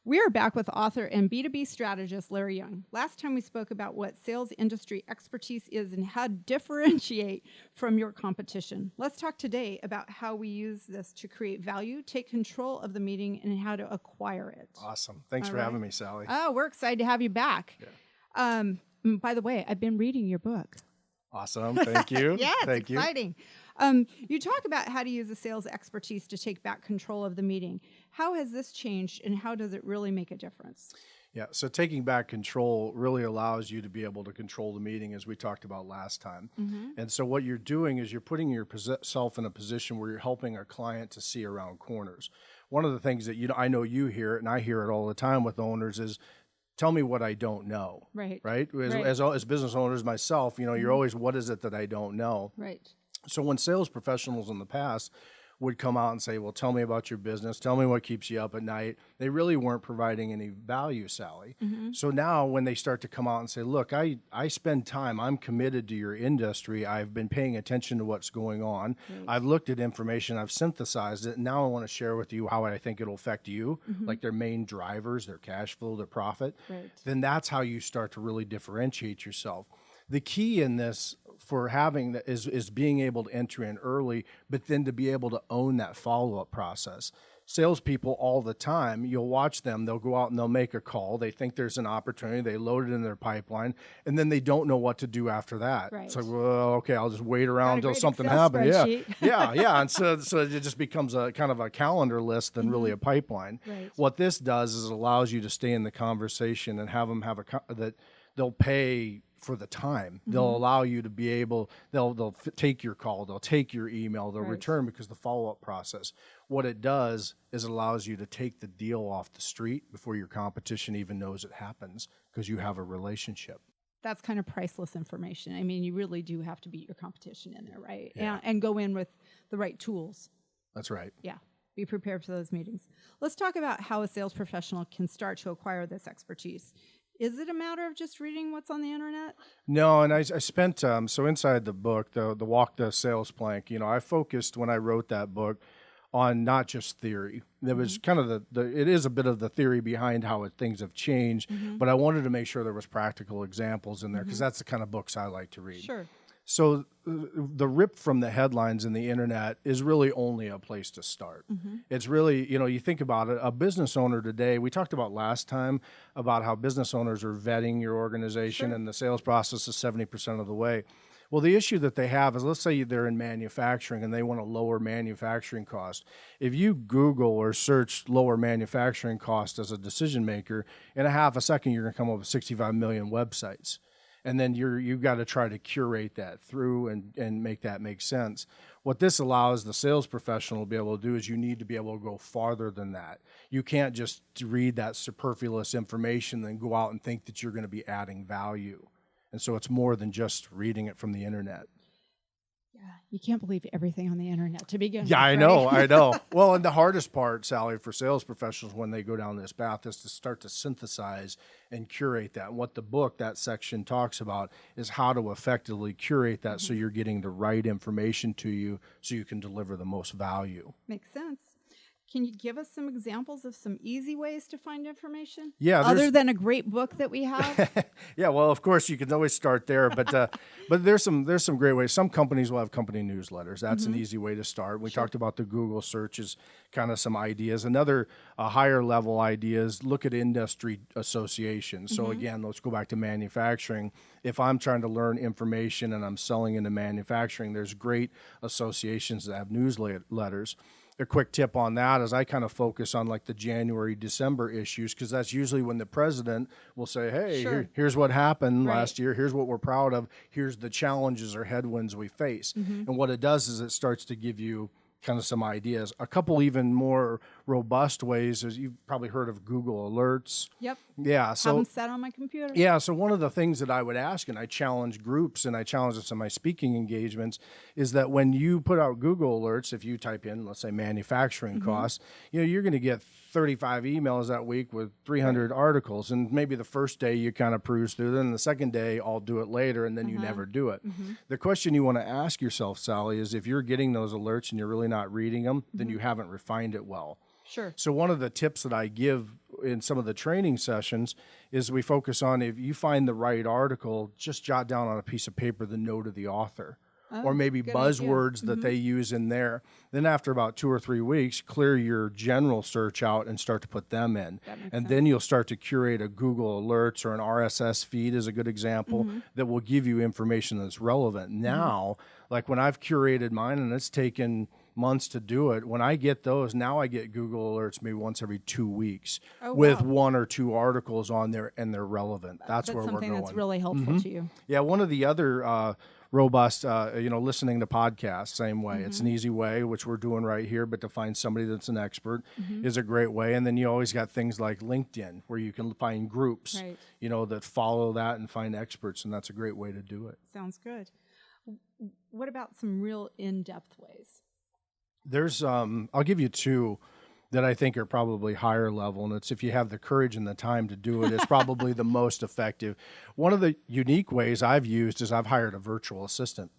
We are back with author and B2B strategist Larry Young. Last time we spoke about what sales industry expertise is and how to differentiate from your competition. Let's talk today about how we use this to create value, take control of the meeting, and how to acquire it. Awesome. Thanks for having me, Sally. Oh, we're excited to have you back. Yeah. By the way, I've been reading your book. Awesome. Thank you. Yeah, it's Thank exciting. You talk about how to use the sales expertise to take back control of the meeting. How has this changed, and how does it really make a difference? Yeah, so taking back control really allows you to be able to control the meeting, as we talked about last time. And so what you're doing is you're putting yourself in a position where you're helping a client to see around corners. One of the things that I know you hear, and I hear it all the time with owners, is tell me what I don't know. Right. As business owners myself, you're always, what is it that I don't know? Right. So when sales professionals in the past would come out and say, well, tell me about your business, tell me what keeps you up at night, they really weren't providing any value, Sally. So now when they start to come out and say, look, I spend time, I'm committed to your industry, I've been paying attention to what's going on, I've looked at information, I've synthesized it, and now I want to share with you how I think it'll affect you, like their main drivers, their cash flow, their profit, then that's how you start to really differentiate yourself. The key in this for having that is being able to enter in early, but then to be able to own that follow-up process. Salespeople all the time, you'll watch them, they'll go out and they'll make a call, they think there's an opportunity, they load it in their pipeline, and then they don't know what to do after that. Right. It's like, well, okay, I'll just wait around until something happens. Yeah. And so it just becomes a kind of a calendar list than really a pipeline. Right. What this does is it allows you to stay in the conversation and have them have that they'll pay for the time. They'll allow you to be able, they'll take your call, they'll take your email, they'll return, because the follow-up process, what it does is it allows you to take the deal off the street before your competition even knows it happens, because you have a relationship. That's kind of priceless information. I mean, you really do have to beat your competition in there, right? Yeah. And go in with the right tools. That's right. Yeah. Be prepared for those meetings. Let's talk about how a sales professional can start to acquire this expertise. Is it a matter of just reading what's on the internet? No, and I spent, so inside the book, the Walk the Sales Plank, I focused when I wrote that book on not just theory. There was kind of it is a bit of the theory behind how things have changed, but I wanted to make sure there was practical examples in there, because that's the kind of books I like to read. Sure. So the rip from the headlines in the internet is really only a place to start. It's really, you think about it, a business owner today, we talked about last time about how business owners are vetting your organization and the sales process is 70% of the way. Well, the issue that they have is, let's say they're in manufacturing and they want to lower manufacturing cost. If you Google or search lower manufacturing cost as a decision maker, in a half a second, you're going to come up with 65 million websites. And then you've got to try to curate that through and make that make sense. What this allows the sales professional to be able to do is you need to be able to go farther than that. You can't just read that superfluous information and go out and think that you're going to be adding value. And so it's more than just reading it from the internet. Yeah, you can't believe everything on the internet to begin with. Yeah, I right? know. Well, and the hardest part, Sally, for sales professionals when they go down this path is to start to synthesize and curate that. And what the book, that section talks about, is how to effectively curate that so you're getting the right information to you so you can deliver the most value. Makes sense. Can you give us some examples of some easy ways to find information? Yeah. Other than a great book that we have? Yeah, well, of course, you can always start there, but there's some great ways. Some companies will have company newsletters. That's an easy way to start. We talked about the Google searches, kind of some ideas. Another higher level idea is look at industry associations. So again, let's go back to manufacturing. If I'm trying to learn information and I'm selling into manufacturing, there's great associations that have newsletters. A quick tip on that is I kind of focus on like the January, December issues, because that's usually when the president will say, hey, here's what happened last year. Here's what we're proud of. Here's the challenges or headwinds we face. And what it does is it starts to give you kind of some ideas. A couple even more robust ways is you've probably heard of Google Alerts. Yep. Yeah. So have them set on my computer. Yeah. So one of the things that I would ask, and I challenge groups and I challenge this in my speaking engagements, is that when you put out Google Alerts, if you type in, let's say, manufacturing costs, you're going to get 35 emails that week with 300 articles. And maybe the first day you kind of peruse through them, and the second day I'll do it later, and then you never do it. The question you want to ask yourself, Sally, is if you're getting those alerts and you're really not reading them, then you haven't refined it well. Sure. So one of the tips that I give in some of the training sessions is we focus on, if you find the right article, just jot down on a piece of paper the note of the author. Or maybe buzzwords that they use in there. Then after about 2 or 3 weeks, clear your general search out and start to put them in. And then you'll start to curate a Google Alerts or an RSS feed is a good example that will give you information that's relevant. Now, like when I've curated mine, and it's taken months to do it, when I get those, now I get Google Alerts maybe once every 2 weeks with 1 or 2 articles on there, and they're relevant. That's where we're going. Something that's really helpful to you. Yeah, one of the other robust, listening to podcasts, same way. It's an easy way, which we're doing right here, but to find somebody that's an expert is a great way. And then you always got things like LinkedIn, where you can find groups, that follow that and find experts, and that's a great way to do it. Sounds good. What about some real in-depth ways? There's, I'll give you 2 that I think are probably higher level, and it's if you have the courage and the time to do it, it's probably the most effective. One of the unique ways I've used is I've hired a virtual assistant.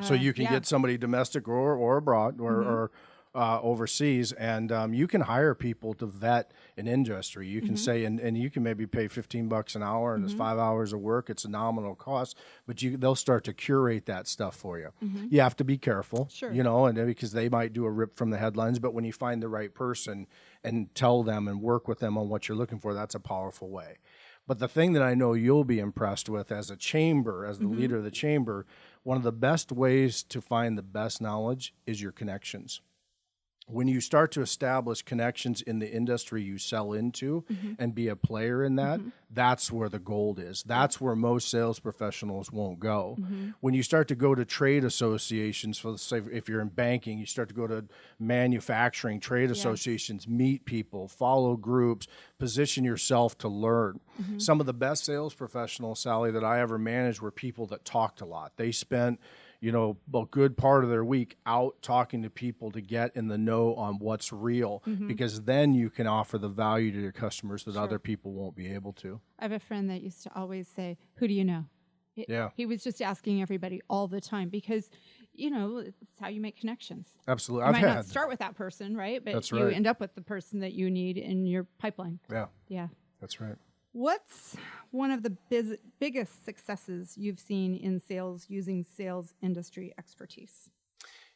So you can get somebody domestic or abroad or overseas, and you can hire people to vet an industry. You can say, and you can maybe pay $15 an hour, and it's 5 hours of work. It's a nominal cost, but they'll start to curate that stuff for you. You have to be careful, and because they might do a rip from the headlines, but when you find the right person and tell them and work with them on what you're looking for, that's a powerful way. But the thing that I know you'll be impressed with as a chamber, as the leader of the chamber, one of the best ways to find the best knowledge is your connections. When you start to establish connections in the industry you sell into and be a player in that, that's where the gold is. That's where most sales professionals won't go. When you start to go to trade associations, for say if you're in banking, you start to go to manufacturing, trade associations, meet people, follow groups, position yourself to learn. Some of the best sales professionals, Sally, that I ever managed were people that talked a lot. They spent a good part of their week out talking to people to get in the know on what's real, because then you can offer the value to your customers that other people won't be able to. I have a friend that used to always say, "Who do you know?" He was just asking everybody all the time because, it's how you make connections. Absolutely. You might not start with that person, right? But That's you right. end up with the person that you need in your pipeline. Yeah. That's right. What's one of the biggest successes you've seen in sales using sales industry expertise?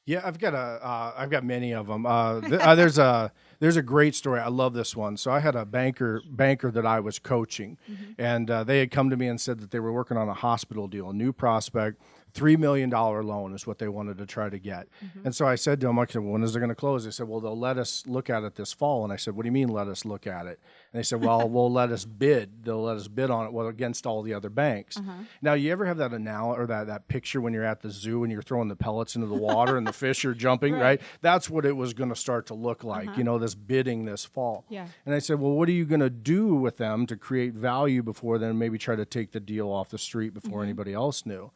Yeah, I've got many of them. There's a great story. I love this one. So I had a banker that I was coaching, and they had come to me and said that they were working on a hospital deal, a new prospect. $3 million loan is what they wanted to try to get. And so I said to them, okay, when is it going to close? They said, well, they'll let us look at it this fall. And I said, what do you mean let us look at it? And they said, well, we'll let us bid. They'll let us bid on it against all the other banks. Now, you ever have that that picture when you're at the zoo and you're throwing the pellets into the water and the fish are jumping, right? That's what it was going to start to look like, this bidding this fall. And I said, well, what are you going to do with them to create value before then maybe try to take the deal off the street before anybody else knew?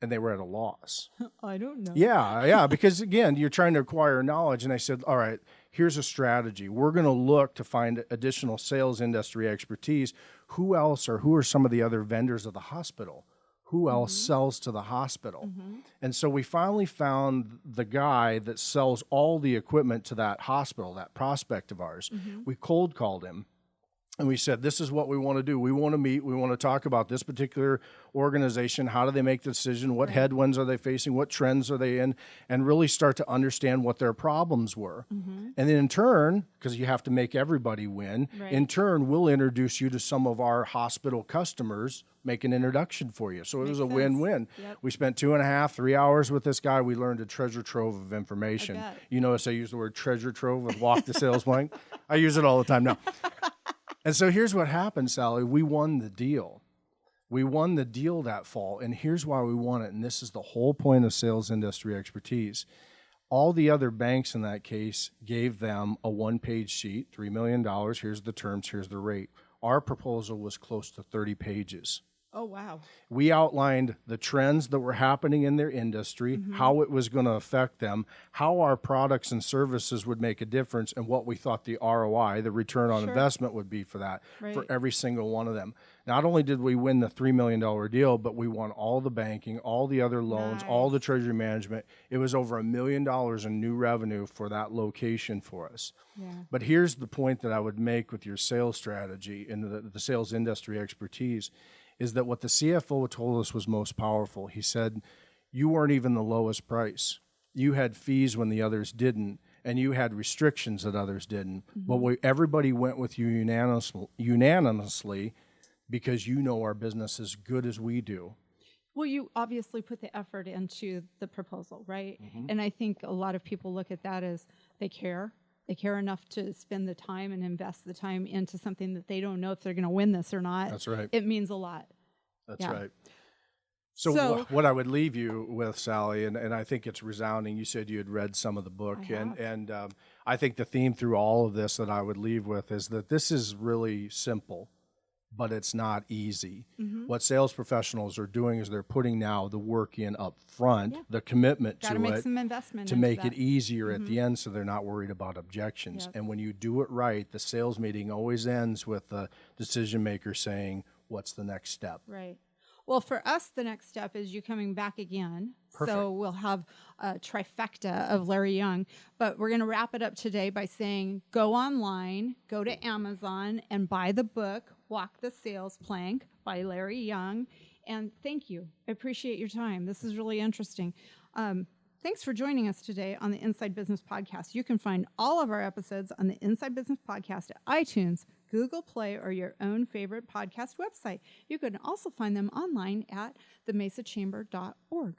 And they were at a loss. I don't know. Yeah, because again, you're trying to acquire knowledge. And I said, all right, here's a strategy. We're going to look to find additional sales industry expertise. Who are some of the other vendors of the hospital? Who else sells to the hospital? And so we finally found the guy that sells all the equipment to that hospital, that prospect of ours. We cold called him. And we said, this is what we want to do. We want to meet. We want to talk about this particular organization. How do they make the decision? What headwinds are they facing? What trends are they in? And really start to understand what their problems were. And then in turn, because you have to make everybody win, in turn, we'll introduce you to some of our hospital customers, make an introduction for you. So it was a win-win. We spent 2.5, 3 hours with this guy. We learned a treasure trove of information. You notice I use the word treasure trove with walk the sales plank. I use it all the time now. And so here's what happened, Sally. We won the deal. We won the deal that fall, and here's why we won it, and this is the whole point of sales industry expertise. All the other banks in that case gave them a one-page sheet, $3 million, here's the terms, here's the rate. Our proposal was close to 30 pages. Oh, wow. We outlined the trends that were happening in their industry, how it was going to affect them, how our products and services would make a difference, and what we thought the ROI, the return on investment, would be for that, for every single one of them. Not only did we win the $3 million deal, but we won all the banking, all the other loans, all the treasury management. It was over $1 million in new revenue for that location for us. Yeah. But here's the point that I would make with your sales strategy and the sales industry expertise is that what the CFO told us was most powerful. He said, you weren't even the lowest price. You had fees when the others didn't, and you had restrictions that others didn't. But everybody went with you unanimously because you know our business as good as we do. Well, you obviously put the effort into the proposal, right? And I think a lot of people look at that as they care. They care enough to spend the time and invest the time into something that they don't know if they're going to win this or not. That's right. It means a lot. That's right. So what I would leave you with, Sally, and I think it's resounding, you said you had read some of the book, and I think the theme through all of this that I would leave with is that this is really simple, but it's not easy. What sales professionals are doing is they're putting now the work in up front, the commitment to make it, some investment to make it easier at the end so they're not worried about objections. And when you do it right, the sales meeting always ends with the decision maker saying, what's the next step? Right. Well, for us, the next step is you coming back again. Perfect. So we'll have a trifecta of Larry Young. But we're going to wrap it up today by saying go online, go to Amazon, and buy the book, Walk the Sales Plank by Larry Young. And thank you. I appreciate your time. This is really interesting. Thanks for joining us today on the Inside Business Podcast. You can find all of our episodes on the Inside Business Podcast at iTunes, Google Play, or your own favorite podcast website. You can also find them online at themesachamber.org.